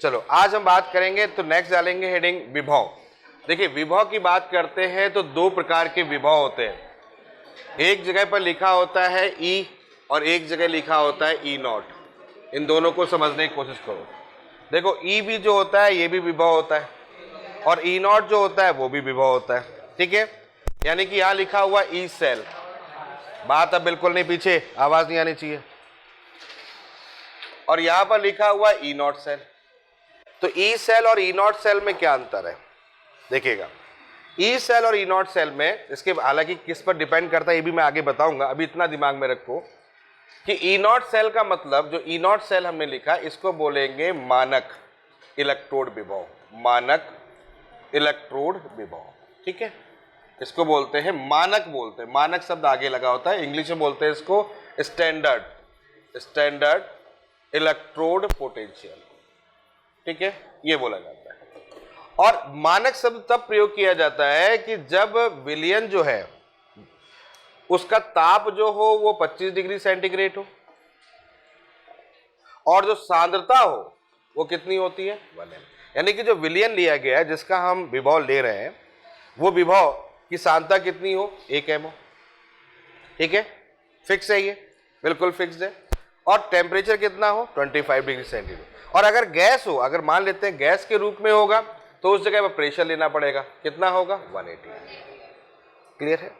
चलो आज हम बात करेंगे, तो नेक्स्ट डालेंगे हेडिंग विभव। देखिए विभव की बात करते हैं तो दो प्रकार के विभव होते हैं। एक जगह पर लिखा होता है ई और एक जगह लिखा होता है ई नॉट। इन दोनों को समझने की कोशिश करो। देखो ई भी जो होता है ये भी विभव होता है और ई नॉट जो होता है वो भी विभव होता है। ठीक है, यानी कि यहां लिखा हुआ ई सेल, बात अब बिल्कुल नहीं, पीछे आवाज नहीं आनी चाहिए। और यहां पर लिखा हुआ ई नॉट सेल। तो ई सेल और ई नॉट सेल में क्या अंतर है देखिएगा। ई सेल और ई नॉट सेल में, इसके हालांकि किस पर डिपेंड करता है ये भी मैं आगे बताऊंगा, अभी इतना दिमाग में रखो कि ई नॉट सेल का मतलब, जो ई नॉट सेल हमने लिखा इसको बोलेंगे मानक इलेक्ट्रोड विभव। मानक इलेक्ट्रोड विभव, ठीक है, इसको बोलते हैं मानक। बोलते हैं मानक शब्द आगे लगा होता है, इंग्लिश में बोलते हैं इसको स्टैंडर्ड। स्टैंडर्ड इलेक्ट्रोड पोटेंशियल, ठीक है, ये बोला जाता है। और मानक शब्द तब प्रयोग किया जाता है कि जब विलयन जो है उसका ताप जो हो वो 25 डिग्री सेंटीग्रेड हो और जो सांद्रता हो वो कितनी होती है 1 m। यानी कि जो विलयन लिया गया है जिसका हम विभव ले रहे हैं वो विभव की सांद्रता कितनी हो 1 m हो। ठीक है, फिक्स है, ये बिल्कुल फिक्स है। और टेम्परेचर कितना हो 25 डिग्री सेंटीग्रेड। और अगर गैस हो, अगर मान लेते हैं गैस के रूप में होगा तो उस जगह पर प्रेशर लेना पड़ेगा, कितना होगा 180। क्लियर है।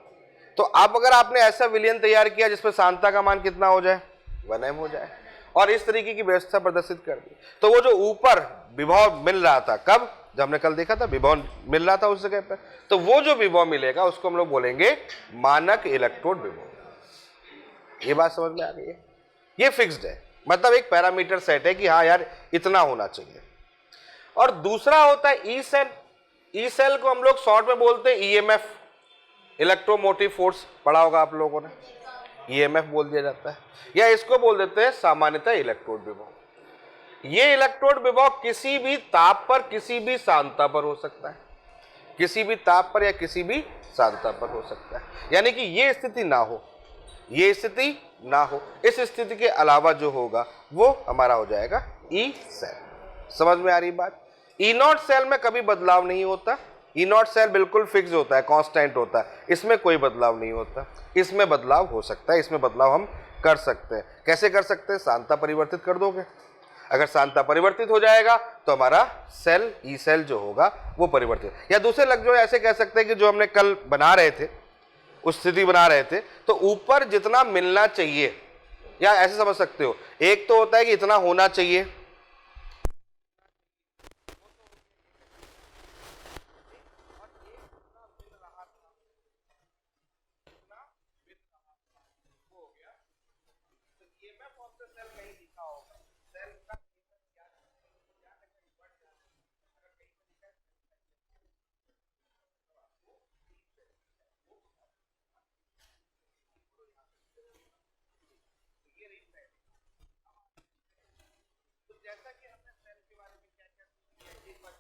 तो अब अगर आपने ऐसा विलयन तैयार किया जिसमें सांद्रता का मान कितना हो जाए 1 m हो जाए और इस तरीके की व्यवस्था प्रदर्शित कर दी, तो वो जो ऊपर विभव मिल रहा था, कब, जब हमने कल देखा था विभव मिल रहा था उस जगह पर, तो वो जो विभव मिलेगा उसको हम लोग बोलेंगे मानक इलेक्ट्रोड विभव। ये बात समझ में आ गई है। ये फिक्स्ड है, मतलब एक पैरामीटर सेट है कि हाँ यार इतना होना चाहिए। और दूसरा होता है ई सेल। ई सेल को हम लोग शॉर्ट में बोलते हैं ईएमएफ, इलेक्ट्रोमोटिव फोर्स, पढ़ा होगा आप लोगों ने, ईएमएफ बोल दिया जाता है, या इसको बोल देते हैं सामान्यतः इलेक्ट्रोड विभव। ये इलेक्ट्रोड विभव किसी भी ताप पर किसी भी सांद्रता पर हो सकता है, किसी भी ताप पर या किसी भी सांद्रता पर हो सकता है। यानी कि ये स्थिति ना हो, ये स्थिति ना हो, इस स्थिति के अलावा जो होगा वो हमारा हो जाएगा ई सेल। समझ में आ रही बात। ई नॉट सेल में कभी बदलाव नहीं होता, ई नॉट सेल बिल्कुल फिक्स होता है, कांस्टेंट होता है, इसमें कोई बदलाव नहीं होता। इसमें बदलाव हो सकता है, इसमें बदलाव हम कर सकते हैं। कैसे कर सकते हैं, सांद्रता परिवर्तित कर दोगे, अगर सांद्रता परिवर्तित हो जाएगा तो हमारा सेल ई सेल जो होगा वो परिवर्तित, या दूसरे लग जो ऐसे कह सकते हैं कि जो हमने कल बना रहे थे उस स्थिति बना रहे थे, तो ऊपर जितना मिलना चाहिए, या ऐसे समझ सकते हो, एक तो होता है कि इतना होना चाहिए, जैसा कि हमने सेल के बारे में क्या क्या सीखा, एक बार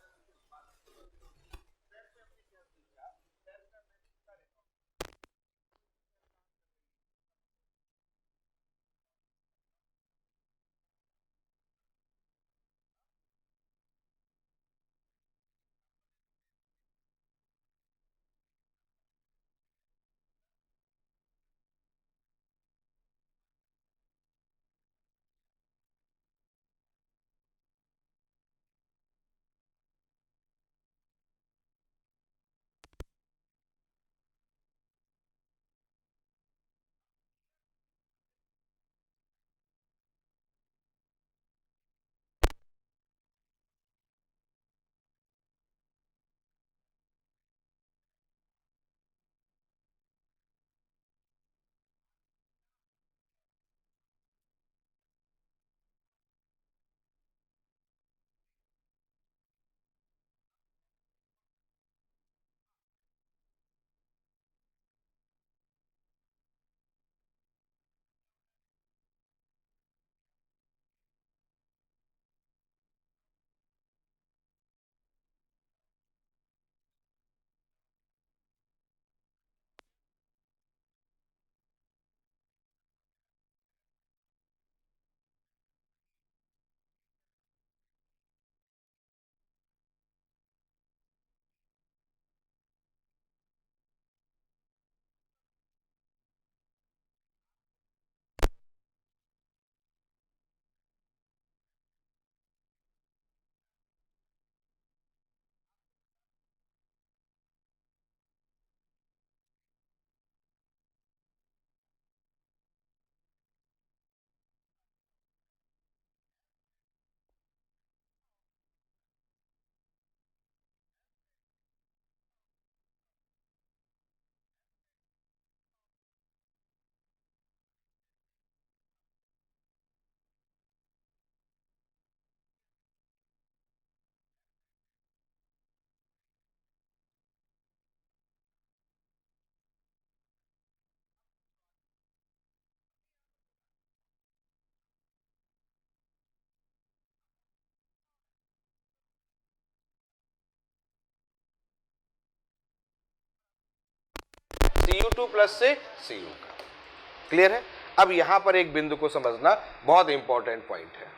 Cu2 प्लस से Cu का। क्लियर है? अब यहां पर एक बिंदु को समझना बहुत इंपॉर्टेंट पॉइंट है।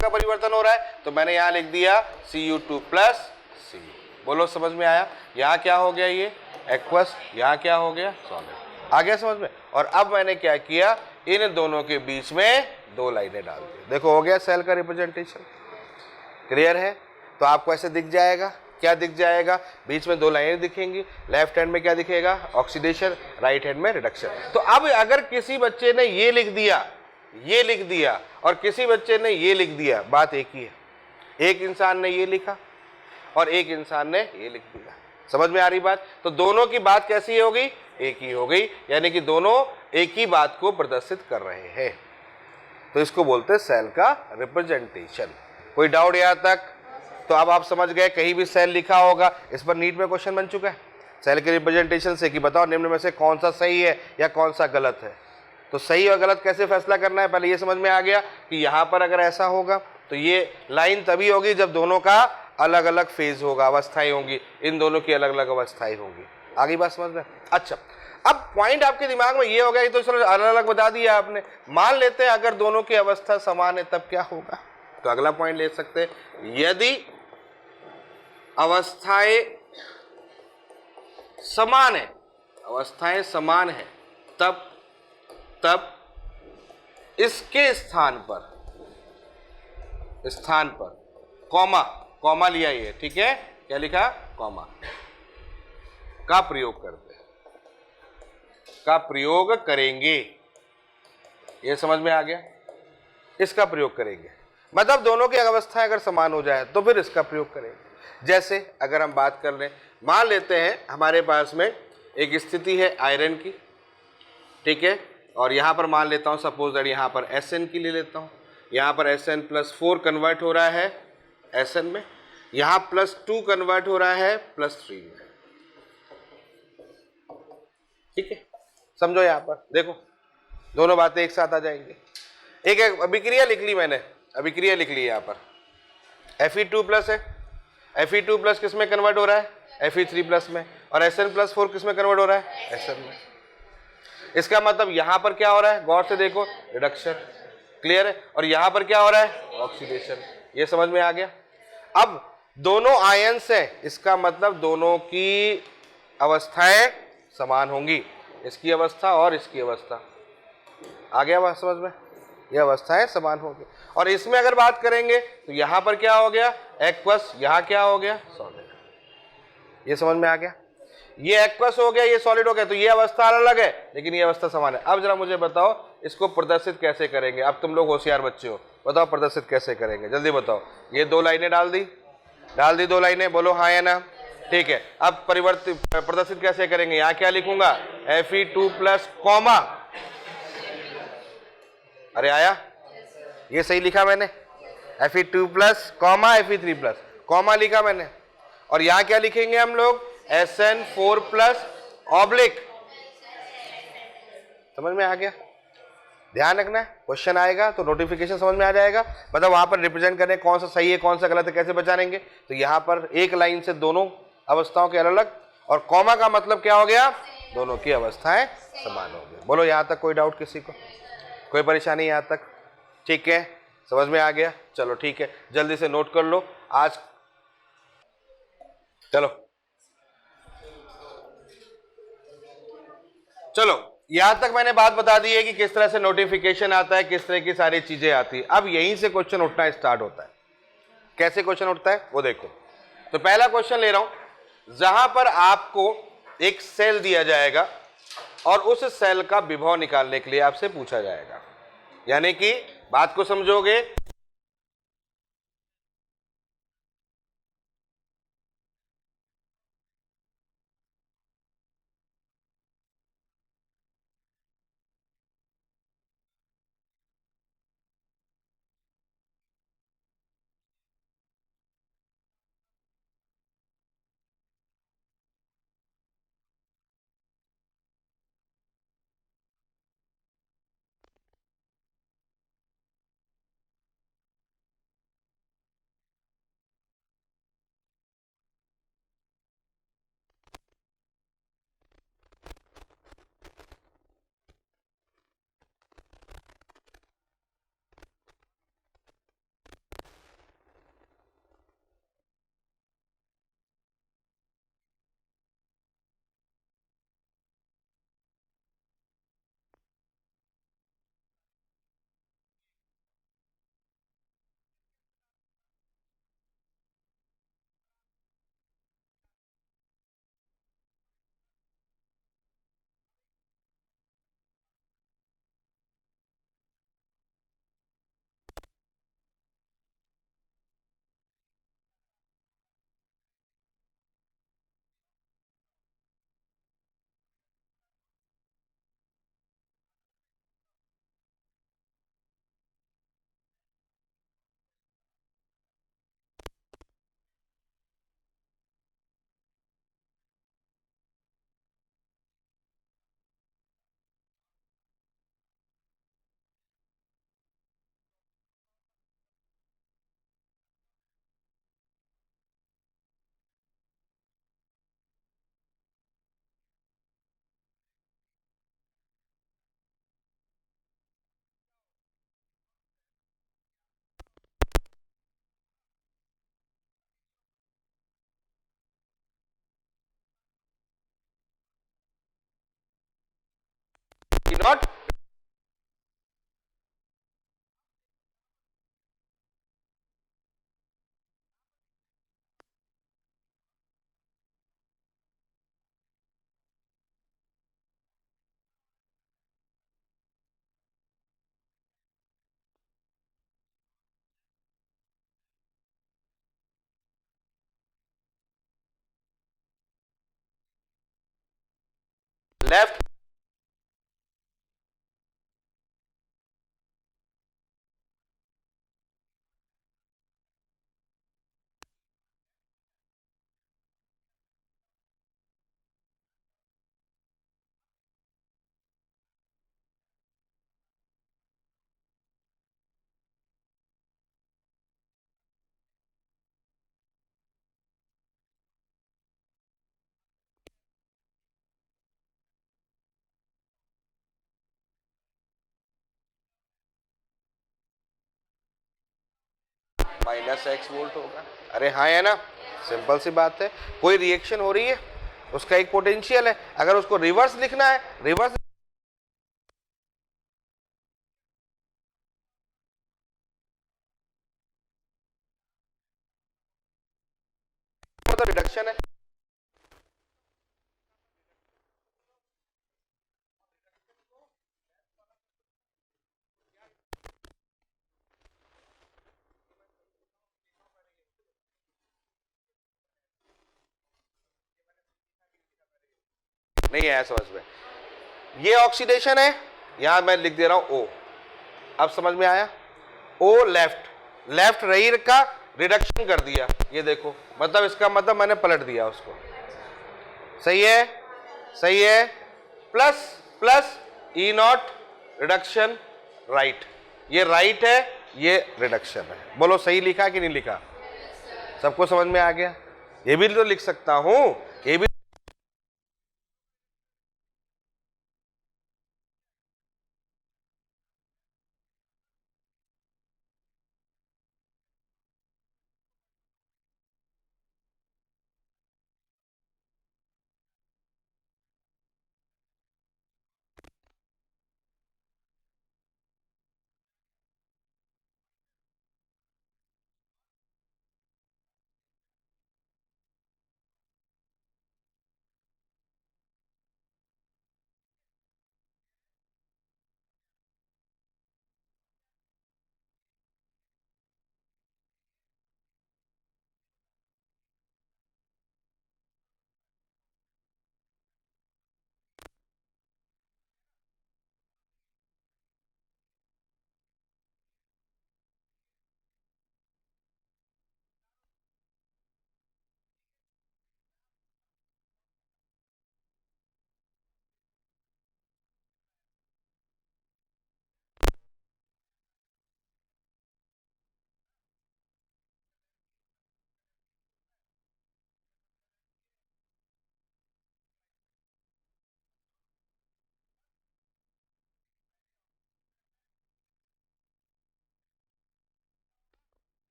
का परिवर्तन हो रहा है तो मैंने यहां लिख दिया Cu2 प्लस Cu। बोलो समझ में आया? यहां क्या हो गया, ये एक्वस, यहां क्या हो गया, सॉलिड। आ गया समझ में? और अब मैंने क्या किया, इन दोनों के बीच में दो लाइनें डाल दी। देखो हो गया सेल का रिप्रेजेंटेशन। क्लियर है? तो आपको ऐसे दिख जाएगा, क्या दिख जाएगा, बीच में दो लाइनें दिखेंगी, लेफ्ट हैंड में क्या दिखेगा, ऑक्सीडेशन, राइट हैंड में रिडक्शन। तो अब अगर किसी बच्चे ने ये लिख दिया, ये लिख दिया, और किसी बच्चे ने ये लिख दिया, बात एक ही है। एक इंसान ने ये लिखा और एक इंसान ने ये लिख दिया। समझ में आ रही बात? तो दोनों की बात कैसी हो गई, एक ही हो गई, यानी कि दोनों एक ही बात को प्रदर्शित कर रहे हैं। तो इसको बोलते हैं सेल का रिप्रेजेंटेशन। कोई डाउट यहां तक? तो अब आप समझ गए, कहीं भी सेल लिखा होगा, इस पर नीट में क्वेश्चन बन चुका है सेल के रिप्रेजेंटेशन से कि बताओ निम्न में से कौन सा सही है या कौन सा गलत है। तो सही और गलत कैसे फैसला करना है, पहले ये समझ में आ गया कि यहाँ पर अगर ऐसा होगा तो ये लाइन तभी होगी जब दोनों का अलग अलग फेज होगा, अवस्थाएं होंगी, इन दोनों की अलग अलग अवस्थाएं होंगी। आगे बात समझ में? अच्छा, अब पॉइंट आपके दिमाग में ये हो गया, तो चलो अलग अलग बता दिया आपने। मान लेते हैं अगर दोनों की अवस्था समान है तब क्या होगा, तो अगला पॉइंट ले सकते हैं, यदि अवस्थाएं समान है, अवस्थाएं समान है, तब इसके स्थान पर कॉमा लिया, ये ठीक है, क्या लिखा, कॉमा का प्रयोग करते हैं, का प्रयोग करेंगे। ये समझ में आ गया? इसका प्रयोग करेंगे मतलब दोनों की अवस्थाएं अगर समान हो जाए तो फिर इसका प्रयोग करेंगे। जैसे अगर हम बात कर लें, मान लेते हैं हमारे पास में एक स्थिति है आयरन की, ठीक है, और यहाँ पर मान लेता हूँ सपोज दैट यहाँ पर Sn की ले लेता हूँ, यहाँ पर Sn+4 कन्वर्ट हो रहा है Sn में, यहाँ +2 कन्वर्ट हो रहा है +3 में। ठीक है, समझो, यहाँ पर देखो दोनों बातें एक साथ आ जाएंगी। एक अभिक्रिया लिख ली मैंने, अभिक्रिया लिख ली यहाँ पर Fe2+ है, Fe2+ किस में कन्वर्ट हो रहा है, Fe3+ में, और Sn+4 किस में कन्वर्ट हो रहा है, Sn में। इसका मतलब यहां पर क्या हो रहा है, गौर से देखो, रिडक्शन। क्लियर है? और यहां पर क्या हो रहा है, ऑक्सीडेशन। ये समझ में आ गया? अब दोनों आयन्स हैं, इसका मतलब दोनों की अवस्थाएं समान होंगी, इसकी अवस्था और इसकी अवस्था। आ गया बात समझ में? ये अवस्थाएं समान होंगी। और इसमें अगर बात करेंगे तो यहां पर क्या हो गया, एक्वस, यहां क्या हो गया, सॉलिड। ये समझ में आ गया? ये एक्वस हो गया, ये सॉलिड हो गया, तो ये अवस्था अलग है लेकिन ये अवस्था समान है। अब जरा मुझे बताओ इसको प्रदर्शित कैसे करेंगे। अब तुम लोग होशियार बच्चे हो, बताओ प्रदर्शित कैसे करेंगे, जल्दी बताओ। ये दो लाइनें डाल दी दो लाइनें, बोलो हाँ या ना। ठीक है, अब प्रदर्शित कैसे करेंगे, यहाँ क्या लिखूंगा, Fe2+ कॉमा, अरे आया, ये सही लिखा मैंने, Fe2+ कॉमा Fe3+ कॉमा लिखा मैंने, और यहाँ क्या लिखेंगे हम लोग, Sn4+ ऑब्लिक। समझ में आ गया? ध्यान रखना है, क्वेश्चन आएगा तो नोटिफिकेशन समझ में आ जाएगा, मतलब वहां पर रिप्रेजेंट करें कौन सा सही है कौन सा गलत है, कैसे बचाएंगे। तो यहाँ पर एक लाइन से दोनों अवस्थाओं के अलग अलग, और कॉमा का मतलब क्या हो गया, दोनों की अवस्थाएं समान हो गई। बोलो यहाँ तक कोई डाउट किसी को, कोई परेशानी यहाँ तक? ठीक है, समझ में आ गया, चलो ठीक है, जल्दी से नोट कर लो आज। चलो चलो यहां तक मैंने बात बता दी है कि किस तरह से नोटिफिकेशन आता है, किस तरह की सारी चीजें आती है। अब यहीं से क्वेश्चन उठना स्टार्ट होता है। कैसे क्वेश्चन उठता है वो देखो। तो पहला क्वेश्चन ले रहा हूं, जहां पर आपको एक सेल दिया जाएगा और उस सेल का विभव निकालने के लिए आपसे पूछा जाएगा, यानी कि बात को समझोगे। नॉट लेफ्ट, -x वोल्ट होगा। अरे हाँ, है ना, सिंपल सी बात है। कोई रिएक्शन हो रही है, उसका एक पोटेंशियल है, अगर उसको रिवर्स लिखना है, रिवर्स मतलब रिडक्शन है। नहीं है समझ में, ये ऑक्सीडेशन है, यहां मैं लिख दे रहा हूं O। अब समझ में आया, O लेफ्ट, लेफ्ट रही का रिडक्शन कर दिया, ये देखो, मतलब इसका मतलब मैंने पलट दिया उसको। सही है, सही है, plus plus E not reduction right, ये राइट है, ये रिडक्शन है। बोलो सही लिखा कि नहीं लिखा? सबको समझ में आ गया? ये भी तो लिख सकता हूं, ये भी।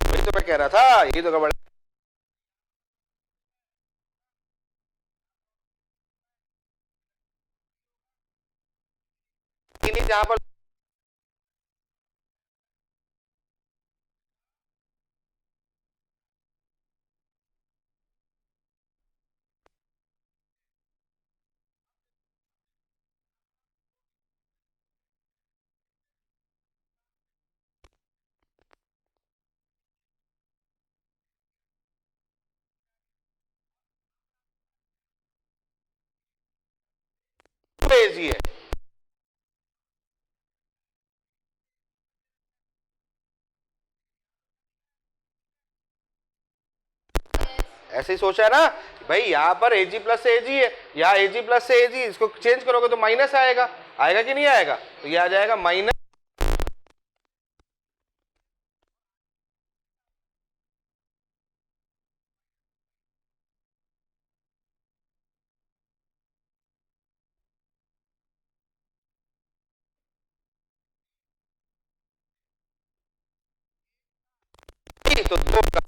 वही तो मैं कह रहा था, यही तो गड़बड़ है। नहीं, जहां पर से एजी है। ऐसे ही सोचा है ना भाई, यहां पर एजी प्लस से एजी है, यहाँ एजी प्लस से एजी, इसको चेंज करोगे तो माइनस आएगा, आएगा कि नहीं आएगा? तो ये आ जाएगा माइनस तो दो का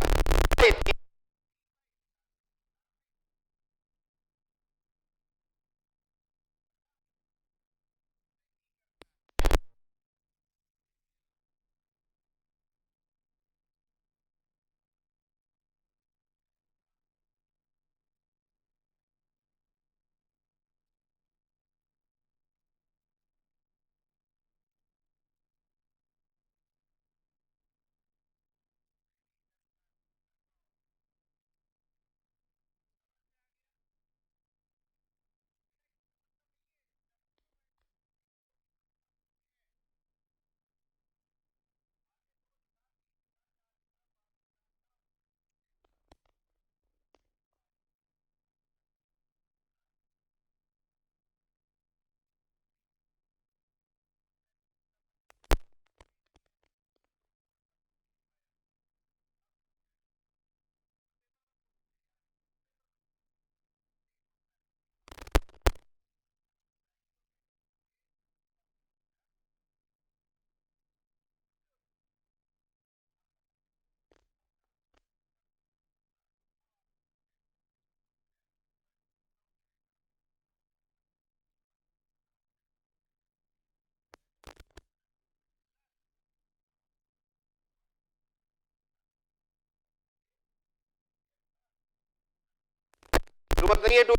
जरूरत नहीं है टू।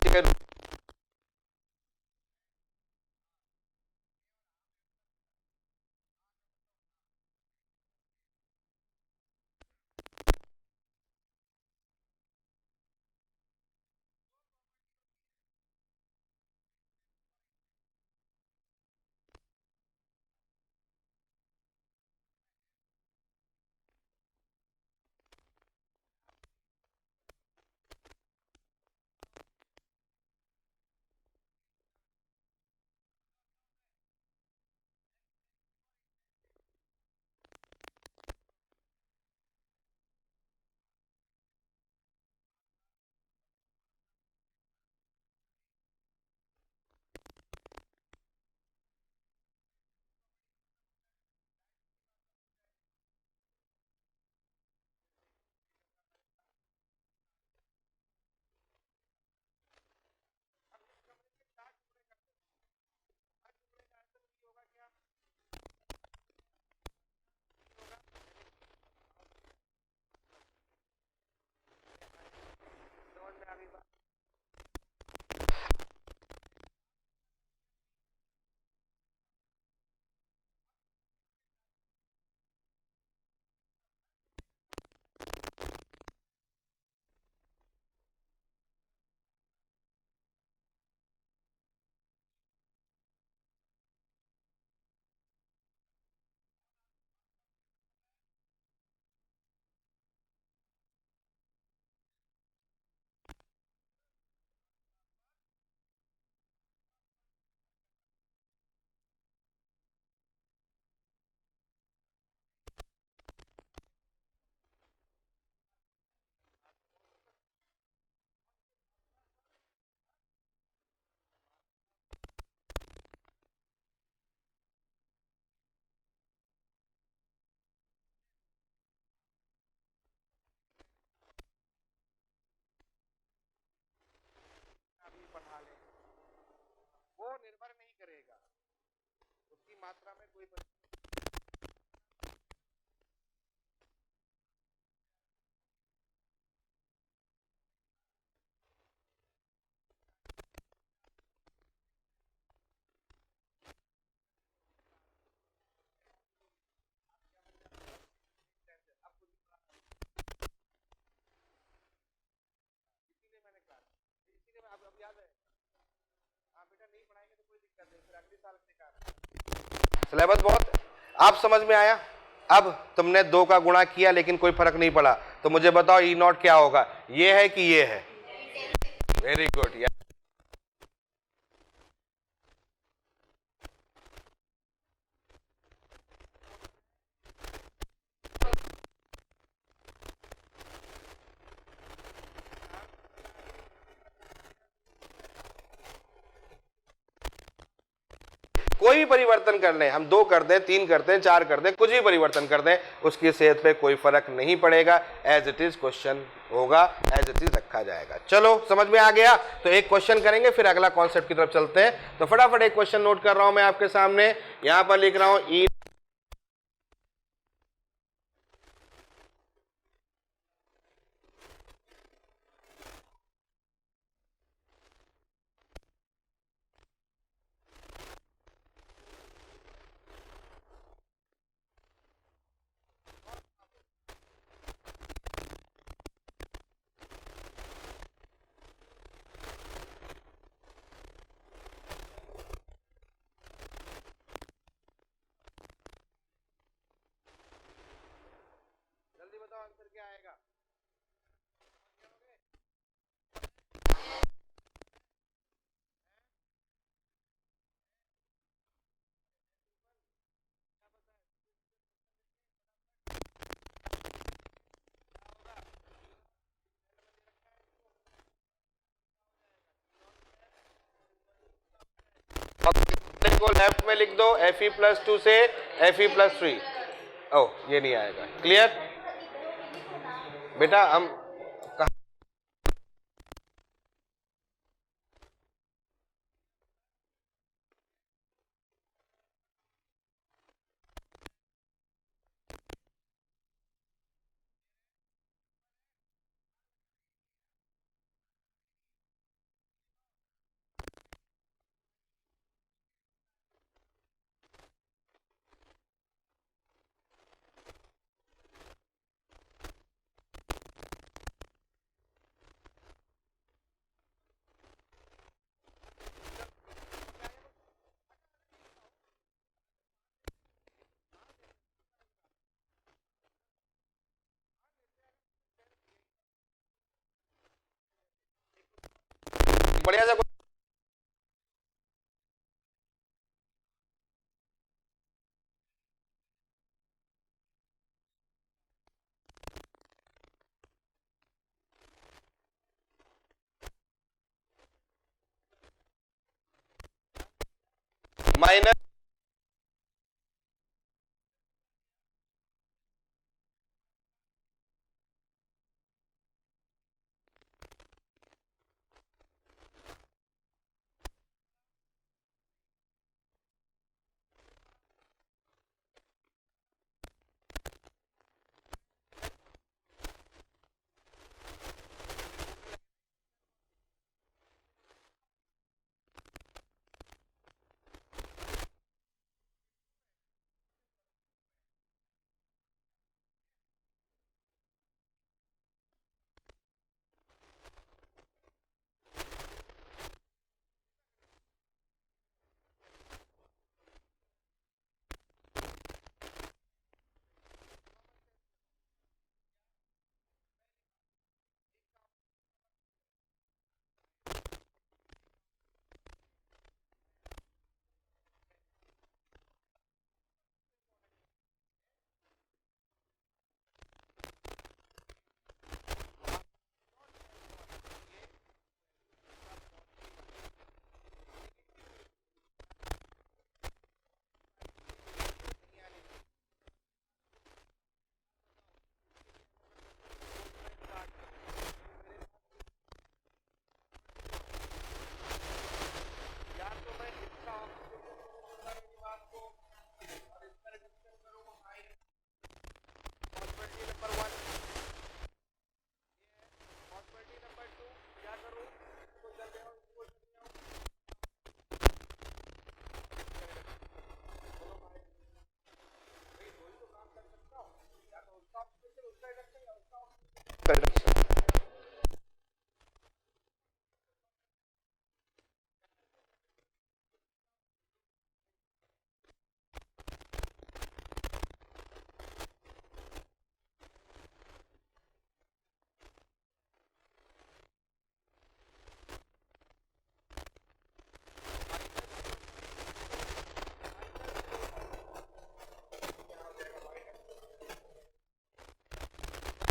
ठीक है, निर्भर नहीं करेगा, उसकी मात्रा में कोई इसीलिए मैंने कहा, इसीलिए अब याद है। हाँ बेटा, नहीं पढ़ाएंगे तो कोई दिक्कत नहीं, फिर अगले साल सिखा सिलेबस बहुत। आप समझ में आया? अब तुमने 2 का गुणा किया लेकिन कोई फर्क नहीं पड़ा, तो मुझे बताओ ई नॉट क्या होगा? ये है कि ये है? Very good. कोई भी परिवर्तन कर लें, हम 2 कर दें, 3 कर दें, 4 कर दें, कुछ भी परिवर्तन कर दें, उसकी सेहत पे कोई फर्क नहीं पड़ेगा। एज इट इज क्वेश्चन होगा, एज इट इज रखा जाएगा। चलो समझ में आ गया? तो एक क्वेश्चन करेंगे, फिर अगला कॉन्सेप्ट की तरफ चलते हैं। तो फटाफट एक क्वेश्चन नोट कर रहा हूं मैं आपके सामने, यहां पर लिख रहा हूं ई जल्दी बताओ आंसर क्या आएगा? को लेफ्ट में लिख दो, Fe+2 से Fe+3। ओ ये नहीं आएगा। क्लियर बेटा? हम बढ़िया सा माइनस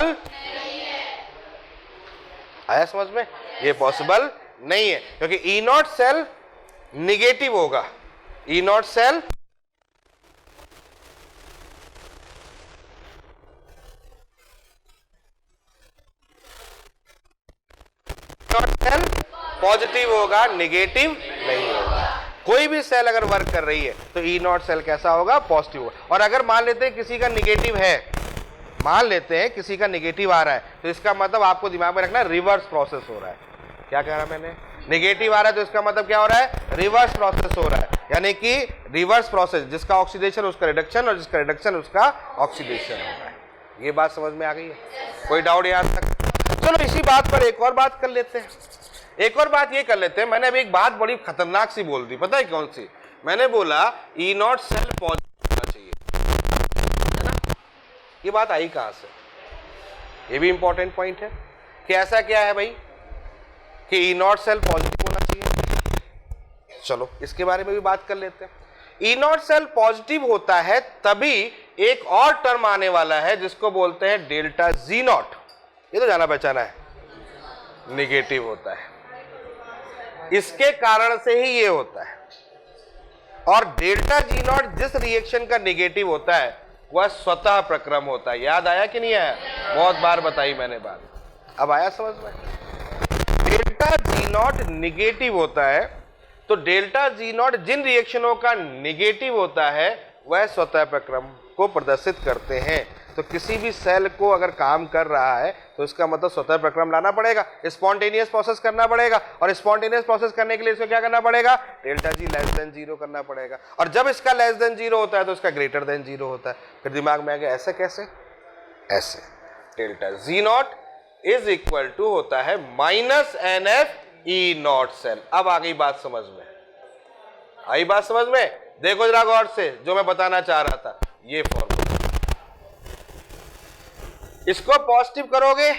पॉसिबल आया समझ में? ये पॉसिबल नहीं है क्योंकि ई नॉट सेल निगेटिव होगा, ई नॉट सेल पॉजिटिव होगा, निगेटिव नहीं होगा। कोई भी सेल अगर वर्क कर रही है तो ई नॉट सेल कैसा होगा? पॉजिटिव होगा। और अगर मान लेते हैं किसी का निगेटिव है, मान लेते हैं किसी का निगेटिव आ रहा है, तो इसका मतलब आपको दिमाग में रखना रिवर्स प्रोसेस हो रहा है। क्या कह रहा मैंने? निगेटिव आ रहा है तो इसका मतलब क्या हो रहा है? रिवर्स प्रोसेस हो रहा है, यानी कि रिवर्स प्रोसेस, जिसका ऑक्सीडेशन उसका रिडक्शन और जिसका रिडक्शन उसका ऑक्सीडेशन हो रहा है। ये बात समझ में आ गई है? कोई डाउट यहां तक? चलो इसी बात पर एक और बात कर लेते हैं, एक और बात ये कर लेते हैं। मैंने अभी एक बात बड़ी खतरनाक सी बोल दी, पता है कौन सी? मैंने बोला ई नॉट सेल पॉजिटिव होना चाहिए, है ना? ये बात आई कहां से? ये भी इंपॉर्टेंट पॉइंट है कि ऐसा क्या है भाई कि ई नॉट सेल पॉजिटिव होना चाहिए। चलो इसके बारे में भी बात कर लेते हैं। ई नॉट सेल पॉजिटिव होता है तभी एक और टर्म आने वाला है जिसको बोलते हैं डेल्टा जी नॉट। ये तो जाना पहचाना है, निगेटिव होता है, इसके कारण से ही ये होता है। और डेल्टा जी नॉट जिस रिएक्शन का निगेटिव होता है वह स्वतः प्रक्रम होता है। याद आया कि नहीं आया? बहुत बार बताई मैंने बात, अब आया समझ में? डेल्टा जी नॉट निगेटिव होता है तो डेल्टा जी नॉट जिन रिएक्शनों का निगेटिव होता है वह स्वतः प्रक्रम को प्रदर्शित करते हैं। तो किसी भी सेल को अगर काम कर रहा है तो इसका मतलब स्वतः प्रक्रम लाना पड़ेगा, स्पॉन्टेनियस प्रोसेस करना पड़ेगा। और स्पॉन्टेनियस प्रोसेस करने के लिए इसको क्या करना पड़ेगा? डेल्टा जी लेस देन 0 करना पड़ेगा। और जब इसका लेस देन 0 होता है तो इसका ग्रेटर देन 0 होता है। फिर दिमाग में आ गया ऐसे कैसे? ऐसे delta G not is equal to होता है minus N F E not cell. अब आ गई बात समझ में? आई बात समझ में? देखो जरा गौर से, जो मैं बताना चाह रहा था, ये फॉर्मूला, इसको पॉजिटिव करोगे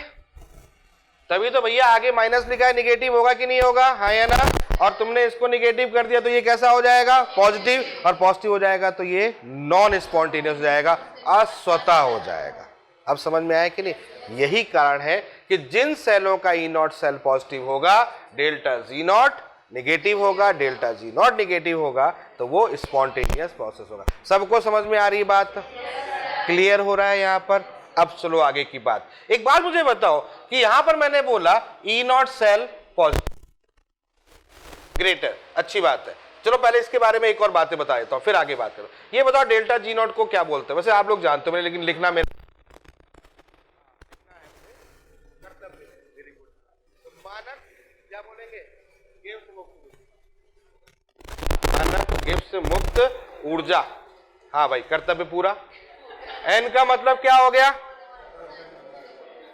तभी तो भैया आगे माइनस लिखा है, निगेटिव होगा कि नहीं होगा? हाँ या ना? और तुमने इसको निगेटिव कर दिया तो ये कैसा हो जाएगा? पॉजिटिव। और पॉजिटिव हो जाएगा तो ये नॉन स्पॉन्टेनियस हो जाएगा, अस्वतः हो जाएगा। अब समझ में आया कि नहीं? यही कारण है कि जिन सेलों का ई नॉट सेल पॉजिटिव होगा, डेल्टा जी नॉट निगेटिव होगा, डेल्टा जी नॉट निगेटिव होगा तो वो स्पॉन्टेनियस प्रोसेस होगा। सबको समझ में आ रही बात? क्लियर हो रहा है यहां पर? अब चलो आगे की बात। एक बात मुझे बताओ कि यहां पर मैंने बोला ई नॉट सेल पॉजिटिव ग्रेटर, अच्छी बात है। चलो पहले इसके बारे में एक और बातें बता देता हूं, फिर आगे बात करो। ये बताओ डेल्टा जी नॉट को क्या बोलते हैं? वैसे आप लोग जानते हो लेकिन लिखना मेरे क्या बोलेंगे? गिब्स से मुक्त ऊर्जा। हाँ भाई, कर्तव्य पूरा। एन का मतलब क्या हो गया?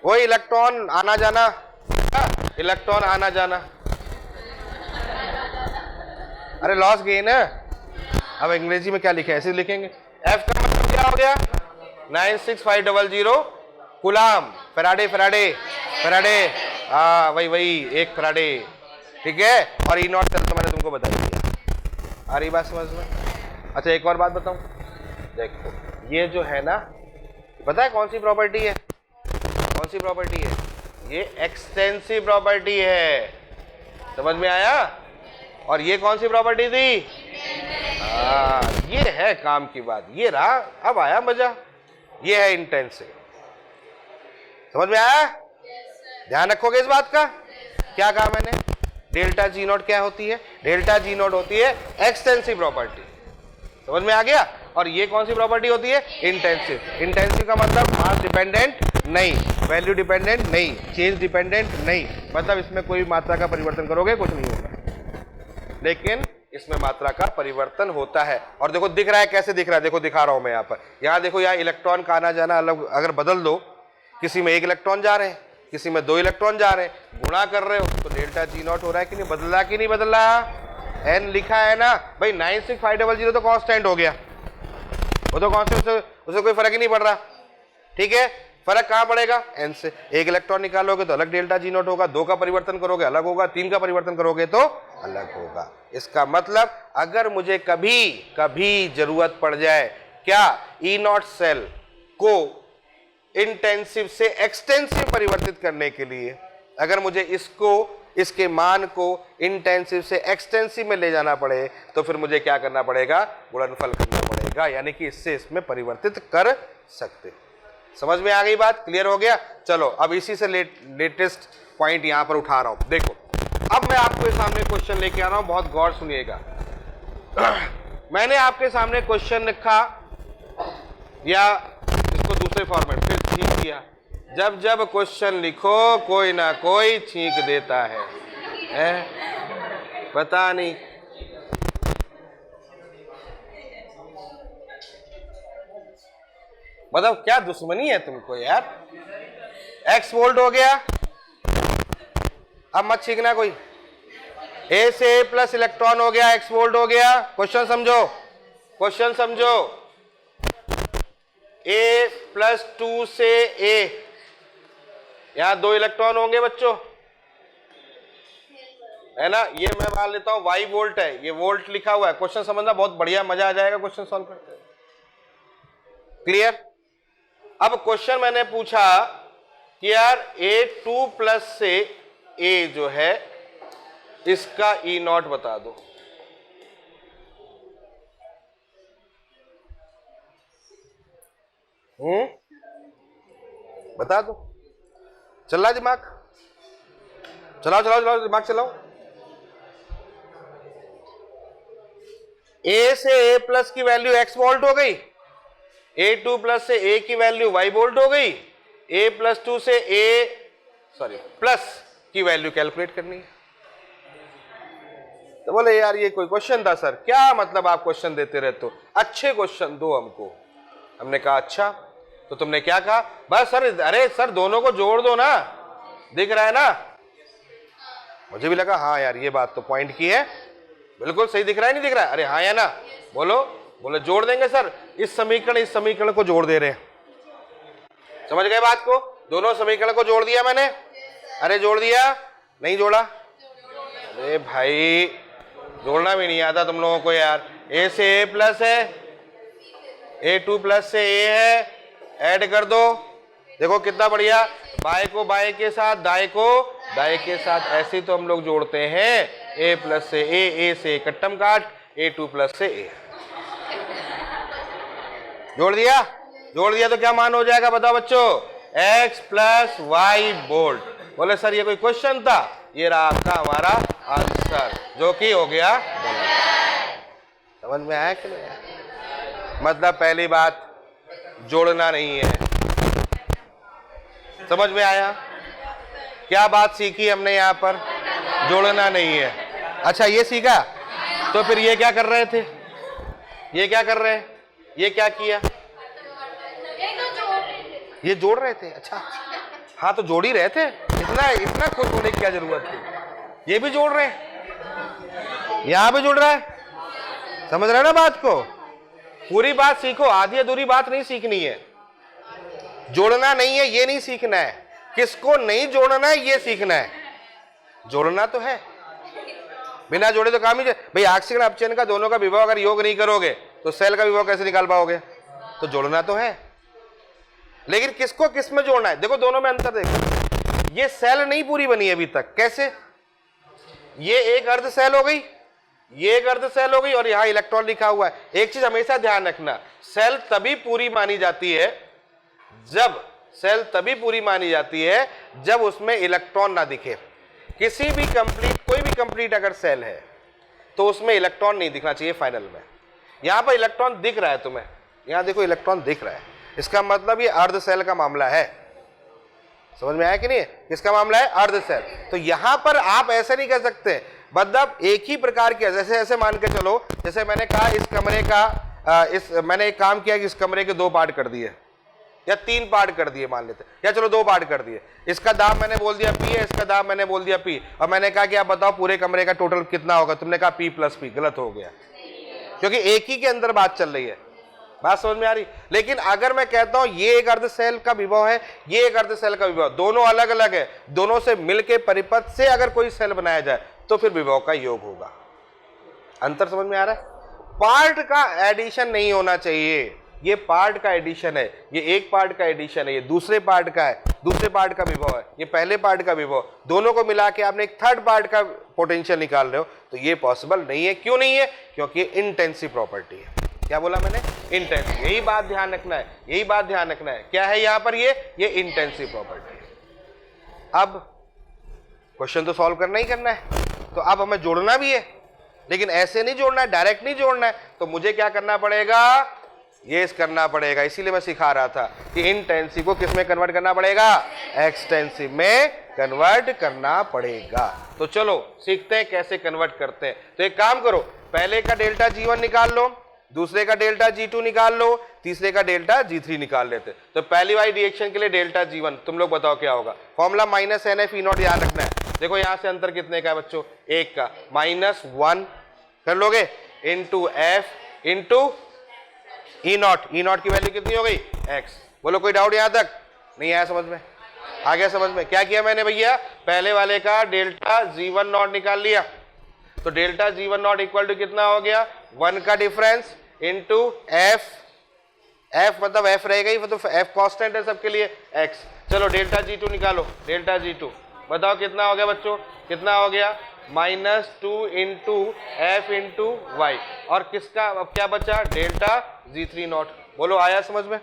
वो इलेक्ट्रॉन आना जाना, इलेक्ट्रॉन आना जाना। अरे लॉस गेन है। अब अंग्रेजी में क्या लिखे? ऐसे लिखेंगे। एफ का मतलब क्या हो गया? 96500 कूलाम, फैराडे फैराडे फैराडे, हाँ वही एक फैराडे, ठीक है। और ई नॉट सेल तो मैंने तुमको बता दिया। आ रही बात समझ में? अच्छा एक और बात बताऊं, देखो ये जो है ना, पता है कौन सी प्रॉपर्टी है? कौन सी प्रॉपर्टी है? ये एक्सटेंसिव प्रॉपर्टी है, समझ में आया? और ये कौन सी प्रॉपर्टी थी? ये है काम की बात, ये रहा। अब आया मजा। ये है इंटेंसिव, समझ में आया? ध्यान रखोगे इस बात का? क्या कहा मैंने? डेल्टा जी नॉट क्या होती है? डेल्टा जी नॉट होती है एक्सटेंसिव प्रॉपर्टी, समझ में आ गया? और ये कौन सी प्रॉपर्टी होती है? इंटेंसिव। इंटेंसिव का मतलब मास डिपेंडेंट नहीं, वैल्यू डिपेंडेंट नहीं, चेंज डिपेंडेंट नहीं, मतलब इसमें कोई मात्रा का परिवर्तन करोगे कुछ नहीं होगा, लेकिन इसमें मात्रा का परिवर्तन होता है। और देखो दिख रहा है, कैसे दिख रहा है? देखो दिखा रहा हूं मैं यहाँ पर। यहाँ देखो, यहाँ इलेक्ट्रॉन का आना जाना अलग, अगर बदल दो, किसी में 1 इलेक्ट्रॉन जा रहे हैं, किसी में 2 इलेक्ट्रॉन जा रहे हैं, गुणा कर रहे हो तो डेल्टा जी नॉट हो रहा है कि नहीं? बदल रहा कि नहीं बदल रहा? एन लिखा है ना भाई, 96500 तो कांस्टेंट हो गया, वो तो कांस्टेंट, उससे कोई फर्क ही नहीं पड़ रहा, ठीक है। फर्क कहां पड़ेगा? एन से। 1 इलेक्ट्रॉन निकालोगे तो अलग डेल्टा जी नॉट होगा, 2 का परिवर्तन करोगे अलग होगा, 3 का परिवर्तन करोगे तो अलग होगा। इसका मतलब अगर मुझे कभी जरूरत पड़ जाए क्या ई नॉट सेल को इंटेंसिव से एक्सटेंसिव परिवर्तित करने के लिए अगर मुझे इसके मान को इंटेंसिव से एक्सटेंसिव में ले जाना पड़े तो फिर मुझे क्या करना पड़ेगा, गुणनफल करना पड़ेगा, यानी कि इससे इसमें परिवर्तित कर सकते। समझ में आ गई बात, क्लियर हो गया। चलो अब इसी से लेटेस्ट पॉइंट यहां पर उठा रहा हूं। देखो अब मैं आपके सामने क्वेश्चन लेके आ रहा हूं, बहुत गौर सुनिएगा। मैंने आपके सामने क्वेश्चन लिखा या इसको दूसरे फॉर्मेट फिर ठीक किया। जब जब क्वेश्चन लिखो कोई ना कोई छींक देता है? पता नहीं। मतलब क्या दुश्मनी है तुमको यार। x वोल्ट हो गया, अब मत छींकना कोई। a से a प्लस इलेक्ट्रॉन हो गया, x वोल्ट हो गया। क्वेश्चन समझो, क्वेश्चन समझो। a प्लस 2 से a, यहां 2 इलेक्ट्रॉन होंगे बच्चों, है ना। ये मैं मान लेता हूं y वोल्ट है, ये वोल्ट लिखा हुआ है। क्वेश्चन समझना बहुत बढ़िया, मजा आ जाएगा क्वेश्चन सॉल्व करते हैं। क्लियर। अब क्वेश्चन मैंने पूछा कि यार A2 प्लस से A जो है इसका E0 बता दो। बता दो। चल रहा दिमाग, चलाओ चलाओ चलाओ दिमाग चलाओ। A से A प्लस की वैल्यू x वोल्ट हो गई, A2 प्लस से A की वैल्यू y वोल्ट हो गई, A प्लस 2 से प्लस की वैल्यू कैलकुलेट करनी है। तो बोले यार ये कोई क्वेश्चन था सर, क्या मतलब आप क्वेश्चन देते रहते हो, अच्छे क्वेश्चन दो हमको। हमने कहा अच्छा, तो तुमने क्या कहा, बस सर, अरे सर दोनों को जोड़ दो ना, दिख रहा है ना। मुझे भी लगा हाँ यार ये बात तो पॉइंट की है, बिल्कुल सही दिख रहा है, नहीं दिख रहा है, अरे हाँ या ना बोलो। बोले जोड़ देंगे सर, इस समीकरण को जोड़ दे रहे हैं। समझ गए बात को, दोनों समीकरण को जोड़ दिया मैंने। अरे जोड़ दिया, नहीं जोड़ा, अरे भाई जोड़ना भी नहीं आता तुम लोगों को यार। A से A प्लस है, A2 प्लस से A है, ऐड कर दो, देखो कितना बढ़िया। बाएं को बाएं के साथ, दाएं को दाएं के साथ, ऐसे तो हम लोग जोड़ते हैं। A प्लस से A से कट्टम काट, A2 प्लस से A। जोड़ दिया, जोड़ दिया तो क्या मान हो जाएगा बताओ बच्चों, x प्लस वाई वोल्ट। बोले सर ये कोई क्वेश्चन था, ये रहा आपका हमारा आंसर, जो कि हो गया। समझ में आया कि नहीं। मतलब पहली बात जोड़ना नहीं है। समझ में आया, क्या बात सीखी हमने यहाँ पर, जोड़ना नहीं है। अच्छा ये सीखा, तो फिर ये क्या कर रहे थे, ये क्या कर रहे हैं, ये क्या किया, ये जोड़ रहे थे। अच्छा हाँ तो जोड़ ही रहे थे, इतना खुश होने की क्या जरूरत थी। ये भी जोड़ रहे हैं, यहां भी जुड़ रहा है। समझ रहे ना बात को, पूरी बात सीखो, आधी अधूरी बात नहीं सीखनी है। जोड़ना नहीं है ये नहीं सीखना है, किसको नहीं जोड़ना है ये सीखना है। जोड़ना तो है, बिना जोड़े तो काम ही भाई। ऑक्सीजन अपचयन का दोनों का विभव अगर योग नहीं करोगे तो सेल का विभव कैसे निकाल पाओगे। तो जोड़ना तो है, लेकिन किसको किस में जोड़ना है। देखो दोनों में अंतर देखो, ये सेल नहीं पूरी बनी अभी तक। कैसे, ये एक अर्ध सेल हो गई, ये एक अर्ध सेल हो गई, और यहां इलेक्ट्रॉन लिखा हुआ है। एक चीज हमेशा ध्यान रखना, सेल तभी पूरी मानी जाती है जब, सेल तभी पूरी मानी जाती है जब उसमें इलेक्ट्रॉन ना दिखे। किसी भी कंप्लीट, कोई भी कंप्लीट अगर सेल है तो उसमें इलेक्ट्रॉन नहीं दिखना चाहिए फाइनल में। यहां पर इलेक्ट्रॉन दिख रहा है तुम्हें, यहां देखो इलेक्ट्रॉन दिख रहा है, इसका मतलब ये अर्ध सेल का मामला है। समझ में आया कि नहीं, किसका मामला है, अर्ध सेल। तो यहां पर आप ऐसे नहीं कर सकते, मतलब एक ही प्रकार के, जैसे ऐसे मान के चलो, जैसे मैंने कहा इस कमरे का, मैंने एक काम किया कि इस कमरे के 2 पार्ट कर दिए या 3 पार्ट कर दिए मान लेते, या चलो 2 पार्ट कर दिए। इसका दाम मैंने बोल दिया P है, इसका दाम मैंने बोल दिया P, और मैंने कहा कि आप बताओ पूरे कमरे का टोटल कितना होगा। तुमने कहा P प्लस P, गलत हो गया, क्योंकि एक ही के अंदर बात चल रही है। बात समझ में आ रही। लेकिन अगर मैं कहता हूं ये एक अर्ध सेल का विभव है, ये एक अर्ध सेल का विभव, दोनों अलग अलग है, दोनों से मिलके परिपथ से अगर कोई सेल बनाया जाए तो फिर विभव का योग होगा। अंतर समझ में आ रहा है। पार्ट का एडिशन नहीं होना चाहिए, ये पार्ट का एडिशन है, ये एक पार्ट का एडिशन है, ये दूसरे पार्ट का है, दूसरे पार्ट का विभव है, ये पहले पार्ट का विभव, दोनों को मिला के आपने एक थर्ड पार्ट का पोटेंशियल निकाल रहे हो, तो ये पॉसिबल नहीं है। क्यों नहीं है? क्योंकि ये इंटेंसिव प्रॉपर्टी है। क्या बोला मैंने? इंटेंसिव। यही बात ध्यान रखना है, यही बात ध्यान रखना है। क्या है यहां पर? ये इंटेंसिव प्रॉपर्टी है। अब क्वेश्चन तो सॉल्व करना ही करना है, तो अब हमें जोड़ना भी है, लेकिन ऐसे नहीं जोड़ना है, डायरेक्ट नहीं जोड़ना है। तो मुझे क्या करना पड़ेगा? ये करना पड़ेगा। इसीलिए मैं सिखा रहा था कि इंटेंसिव को किस में कन्वर्ट करना पड़ेगा? एक्सटेंसिव में कन्वर्ट करना पड़ेगा। तो चलो सीखते हैं कैसे कन्वर्ट करते हैं। तो एक काम करो, पहले का डेल्टा G1 निकाल लो, दूसरे का डेल्टा G2 निकाल लो, तीसरे का डेल्टा G3 निकाल लेते। तो पहली वाली रिएक्शन के लिए डेल्टा G1 तुम लोग बताओ क्या होगा? फॉर्मूला -NF याद रखना है। देखो यहां से अंतर कितने का है बच्चों? 1 का। -1 कर लोगे इंटू F इंटू E0 की वैल्यू कितनी हो गई? X। बोलो कोई डाउट यहां तक? नहीं आया समझ में? आ गया समझ में? क्या किया मैंने भैया? पहले वाले का डेल्टा G1 नॉट निकाल लिया, तो delta G1 not equal to कितना हो गया? 1 का डिफरेंस इंटू F मतलब F रहेगा ही, तो F कांस्टेंट है सबके लिए, X। चलो डेल्टा G2 निकालो, डेल्टा G2 बताओ कितना हो गया बच्चों? कितना हो गया? -2 इंटू F इंटू Y। और किसका अब क्या बचा? Delta G3 not. बोलो आया समझ में?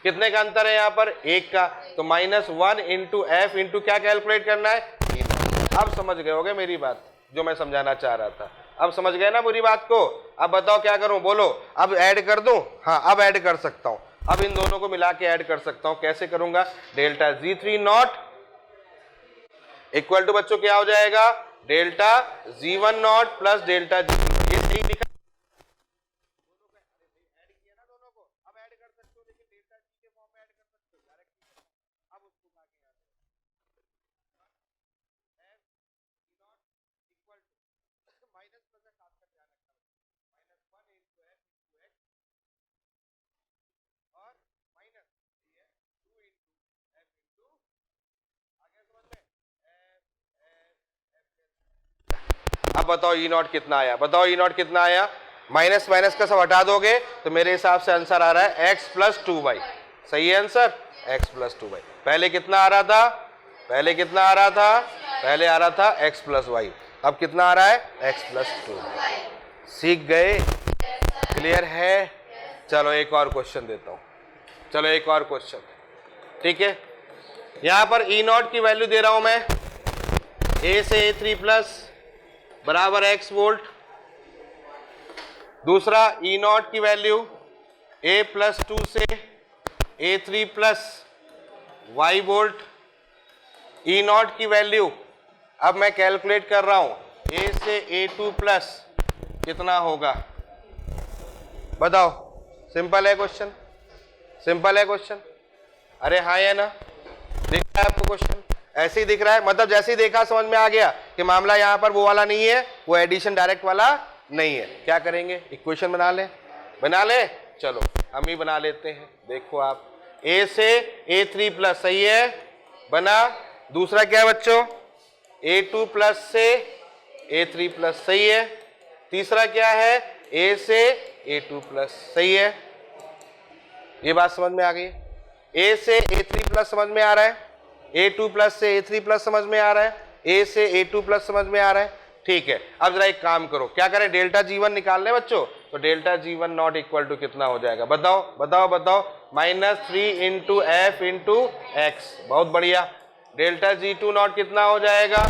कितने का अंतर है यहाँ पर? 1 का। तो -1 इंटू F इंटू क्या कैलकुलेट करना है? E0। अब समझ गए होगे मेरी बात, जो मैं समझाना चाह रहा था। अब समझ गए ना पूरी बात को? अब बताओ क्या करूं? बोलो। अब ऐड कर दूं? हाँ अब ऐड कर सकता हूं। अब इन दोनों को मिला के ऐड कर सकता हूं। कैसे करूंगा? Delta G3 not equal to बच्चों क्या हो जाएगा? Delta G1 not plus delta G2। ये सही लिखा? अब बताओ E0 कितना आया? बताओ E0 कितना आया? माइनस माइनस का सब हटा दोगे तो मेरे हिसाब से आंसर आ रहा है x प्लस 2y। सही है आंसर? x plus 2y। पहले कितना आ रहा था? पहले कितना आ रहा था? पहले आ रहा था x प्लस वाई। अब कितना आ रहा है? x plus 2। सीख गए? क्लियर है? चलो एक और क्वेश्चन देता हूं। चलो एक और क्वेश्चन, ठीक है। यहां पर E0 की वैल्यू दे रहा हूं मैं, a से A3 प्लस बराबर x वोल्ट। दूसरा E0 की वैल्यू a प्लस 2 से A3 plus y volt. E0 की वैल्यू अब मैं कैलकुलेट कर रहा हूं, a से A2 प्लस कितना होगा? बताओ। सिंपल है क्वेश्चन, सिंपल है क्वेश्चन। अरे हाँ या ना? दिख रहा है आपको क्वेश्चन? ऐसे ही दिख रहा है, मतलब जैसे ही देखा समझ में आ गया कि मामला यहां पर वो वाला नहीं है, वो एडिशन डायरेक्ट वाला नहीं है। क्या करेंगे? इक्वेशन बना ले, बना ले। चलो हम ही बना लेते हैं। देखो आप, a से A3 प्लस, सही है, बना। दूसरा क्या है बच्चों? A2 प्लस से A3 प्लस, सही है। तीसरा क्या है? a से A2 प्लस, सही है। ये बात समझ में आ गई? a से A3 प्लस समझ में आ रहा है, A2 प्लस से A3 प्लस समझ में आ रहा है, a से A2 प्लस समझ में आ रहा है, ठीक है। अब जरा एक काम करो, क्या करें? डेल्टा G1 निकालने बच्चों, तो delta G1 not equal to कितना हो जाएगा? बताओ बताओ बताओ। -3 इंटू F इंटू एक्स। बहुत बढ़िया। डेल्टा G2 नॉट कितना हो जाएगा?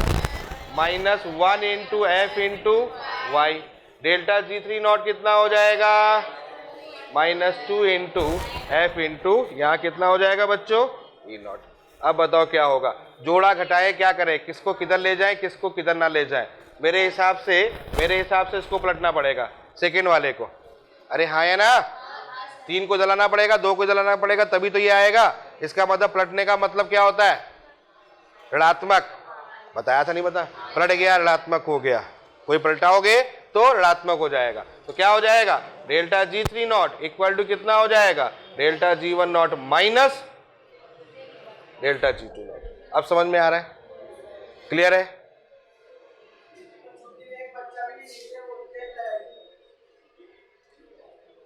-1 into F into Y. Delta G3 not कितना हो जाएगा? -2 इंटू F इंटू, यहां कितना हो जाएगा बच्चों? E0। अब बताओ क्या होगा? जोड़ा घटाए क्या करें? किसको किधर ले जाएं, किसको किधर ना ले जाएं? मेरे हिसाब से इसको पलटना पड़ेगा, सेकेंड वाले को। अरे हाँ या ना? 3 को जलाना पड़ेगा, 2 को जलाना पड़ेगा, तभी तो ये आएगा। इसका मतलब पलटने का मतलब क्या होता है? ऋणात्मक। बताया था नहीं बता? पलट गया, ऋणात्मक हो गया। कोई पलटाओगे तो ऋणात्मक हो जाएगा। तो क्या हो जाएगा? Delta G3 not equal to कितना हो जाएगा? Delta G1 not minus delta G2 not. अब समझ में आ रहा है? क्लियर है?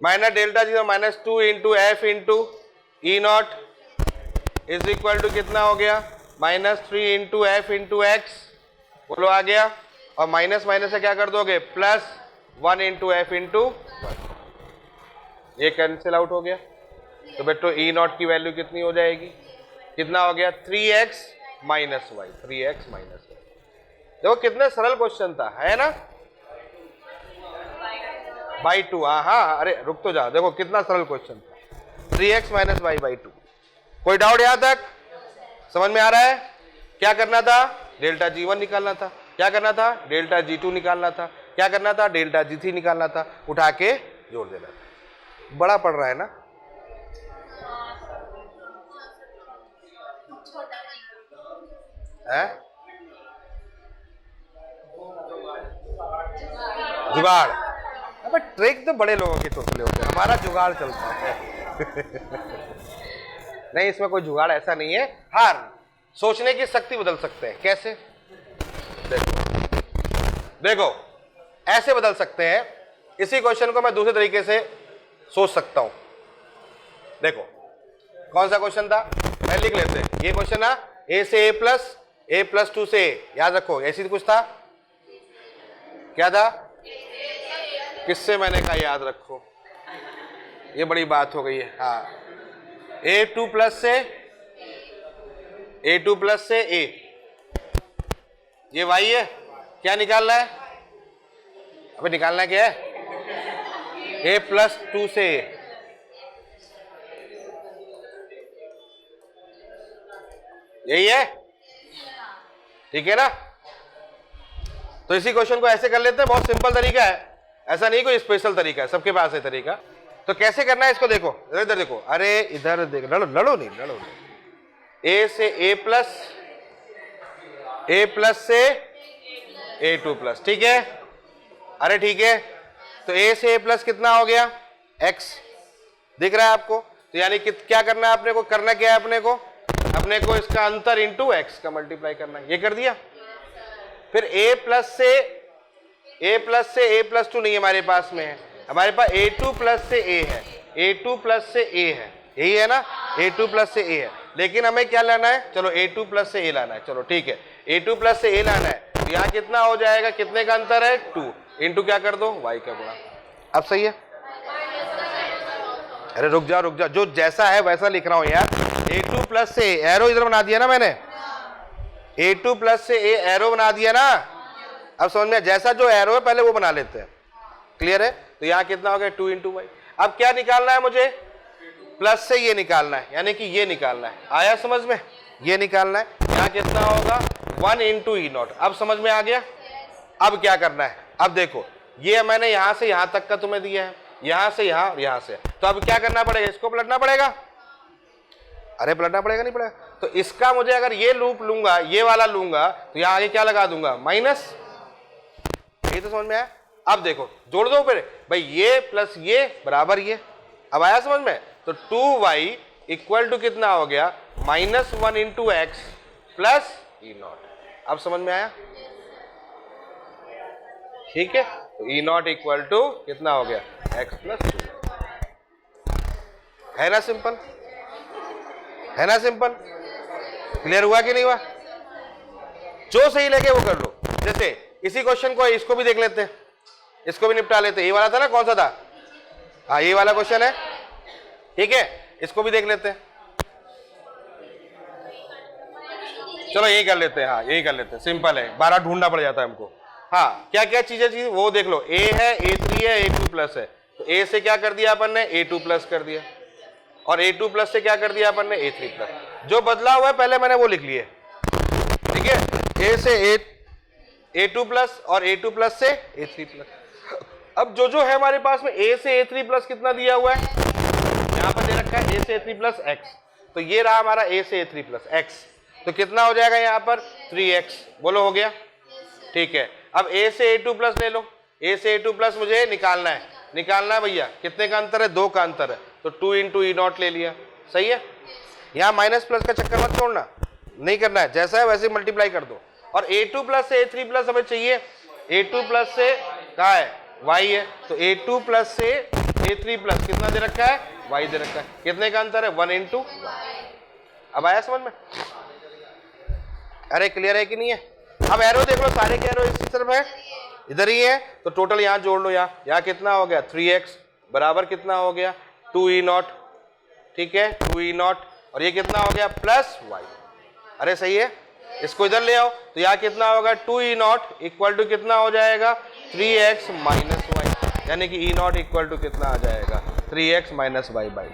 Minus delta G minus 2 into F into E not is equal to कितना हो गया, minus 3 into F into X, बोलो आ गया, और माइनस माइनस से क्या कर दोगे, प्लस 1 इंटू एफ इंटू, ये कैंसिल आउट हो गया। तो बेटो ई नॉट की वैल्यू कितनी हो जाएगी, कितना हो गया, 3x minus Y, 3x minus Y. देखो कितने सरल क्वेश्चन था, है ना, बाई 2, हाँ, अरे रुक तो जा, देखो कितना सरल क्वेश्चन था, 3x माइनस वाई बाई 2। कोई डाउट यहां तक, समझ में आ रहा है? क्या करना था, डेल्टा G1 निकालना था, क्या करना था, डेल्टा G2 निकालना था, क्या करना था, डेल्टा G3 निकालना था, उठा के जोड़ देना था। बड़ा पड़ रहा है ना, है? जुगाड़, अब ट्रिक तो बड़े लोगों के चोटले होते हैं, हमारा जुगाड़ चलता है। नहीं, इसमें कोई जुगाड़ ऐसा नहीं है, हाँ सोचने की शक्ति बदल सकते हैं। कैसे, देखो ऐसे बदल सकते हैं, इसी क्वेश्चन को मैं दूसरे तरीके से सोच सकता हूं। देखो कौन सा क्वेश्चन था, मैं लिख लेते हैं, ये क्वेश्चन ना a से a प्लस 2 से a, याद रखो, ऐसी कुछ था, क्या था, किससे मैंने कहा याद रखो, ये बड़ी बात हो गई है, हाँ, a2 प्लस से a, ये y है, क्या निकालना है, अबे निकालना क्या है, a प्लस 2 से a, यही है, ठीक है ना। तो इसी क्वेश्चन को ऐसे कर लेते हैं, बहुत सिंपल तरीका है, ऐसा नहीं कोई स्पेशल तरीका है, सबके पास है तरीका। तो कैसे करना है इसको, देखो इधर देखो, अरे इधर देखो, लड़ो नहीं, a से a प्लस से a2 प्लस, ठीक है, अरे ठीक है, तो a से a प्लस कितना हो गया, x, दिख रहा है आपको, तो यानी कि क्या करना है अपने को, करना क्या है अपने को इसका अंतर इंटू एक्स का मल्टीप्लाई करना है, ये कर दिया। फिर a प्लस से a प्लस 2 नहीं हमारे पास में है, हमारे पास a2 प्लस से a है, a2 प्लस से a है, यही है ना, a2 प्लस से a है, लेकिन हमें क्या लाना है, चलो a2 प्लस से a लाना है, चलो ठीक है, a2 प्लस से a लाना है, तो यहाँ कितना हो जाएगा, कितने का अंतर है, 2 इंटू क्या कर दो, y का गुणा। अब सही है, अरे रुक जा, जो जैसा है वैसा लिख रहा हूं यार, a2 प्लस से एरो इधर बना दिया ना मैंने, a2 प्लस से a एरो बना दिया ना, अब समझ में, जैसा जो एरो है पहले वो बना लेते हैं, क्लियर है। तो यहाँ कितना हो गया, 2 इंटू वाई। अब क्या निकालना है मुझे, प्लस से ये निकालना है, यानी कि ये निकालना है, आया समझ में, ये निकालना है, यहाँ कितना होगा, 1 इंटू ई नॉट। अब समझ में आ गया। अब क्या करना है, अब देखो ये मैंने यहाँ से यहाँ तक का तुम्हें दिया है, यहाँ से यहाँ से, तो अब क्या करना पड़ेगा, इसको पलटना पड़ेगा, अरे पलटना पड़ेगा, नहीं पड़ेगा, तो इसका मुझे अगर ये लूप लूंगा, ये वाला लूंगा, तो यहाँ आगे क्या लगा दूंगा, माइनस, ये तो समझ में आया। अब देखो जोड़ दो फिर भाई, ये प्लस ये बराबर ये, अब आया समझ में, तो 2y इक्वल टू कितना हो गया, -1 into x plus E not. अब समझ में आया, ठीक है, तो ई नॉट इक्वल टू कितना हो गया, x प्लस 2, है ना सिंपल, है ना सिंपल, क्लियर हुआ कि नहीं हुआ, जो सही लगे वो कर लो। जैसे इसी क्वेश्चन को, इसको भी देख लेते हैं, इसको भी निपटा लेते हैं, ये वाला था ना, कौन सा था, हाँ ये वाला क्वेश्चन है, ठीक है, इसको भी देख लेते हैं, चलो यही कर लेते हैं, हाँ यही कर लेते हैं, सिंपल है, 12 ढूंढना पड़ जाता है हमको। हाँ क्या क्या चीजें वो देख लो, a है, a3 है, a2 प्लस है, तो a से क्या कर दिया अपन ने, a2 प्लस कर दिया, और a2 प्लस से क्या कर दिया अपन ने, a3 प्लस, जो बदला हुआ है पहले मैंने वो लिख लिए, ठीक है, a से a2 प्लस और a2 प्लस से a3 प्लस। अब जो है हमारे पास में a से a3 प्लस कितना दिया हुआ है, यहाँ पर दे रखा है a से a3 प्लस x, तो ये रहा हमारा a से a3 प्लस x, तो कितना हो जाएगा यहाँ पर 3x, बोलो हो गया, ठीक है। अब a से a2 प्लस ले लो, a से a2 प्लस मुझे निकालना है भैया, कितने का अंतर है, 2 का अंतर है, तो 2 इंटू ई नॉट ले लिया, सही है। यहाँ माइनस प्लस का चक्कर मत छोड़ना, नहीं करना है, जैसा है वैसे मल्टीप्लाई कर दो। और a2 प्लस से a3 प्लस हमें चाहिए, a2 प्लस से कहाँ है, y है, तो a2 प्लस से a3 प्लस कितना दे रखा है, y दे रखा है। कितने का अंतर है, 1 इंटू। अब आया समझ में? अरे क्लियर है कि नहीं है? अब एरो देख लो, सारे के एरो इसी तरफ है, इधर ही है, तो टोटल यहां जोड़ लो। यहाँ कितना हो गया, 3x बराबर कितना हो गया, 2e0, ठीक है, 2e0, और ये कितना हो गया, प्लस y। अरे सही है, इसको इधर ले आओ, तो यहाँ कितना होगा, 2e0 इक्वल टू कितना हो जाएगा, 3x माइनस वाई, यानी कि e0 इक्वल टू कितना आ जाएगा, 3x माइनस वाई बाई।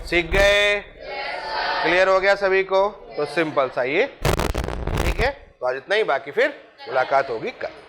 सीख गए? क्लियर हो गया सभी को? तो सिंपल सा ये, ठीक है। तो आज इतना ही, बाकी फिर मुलाकात होगी कल।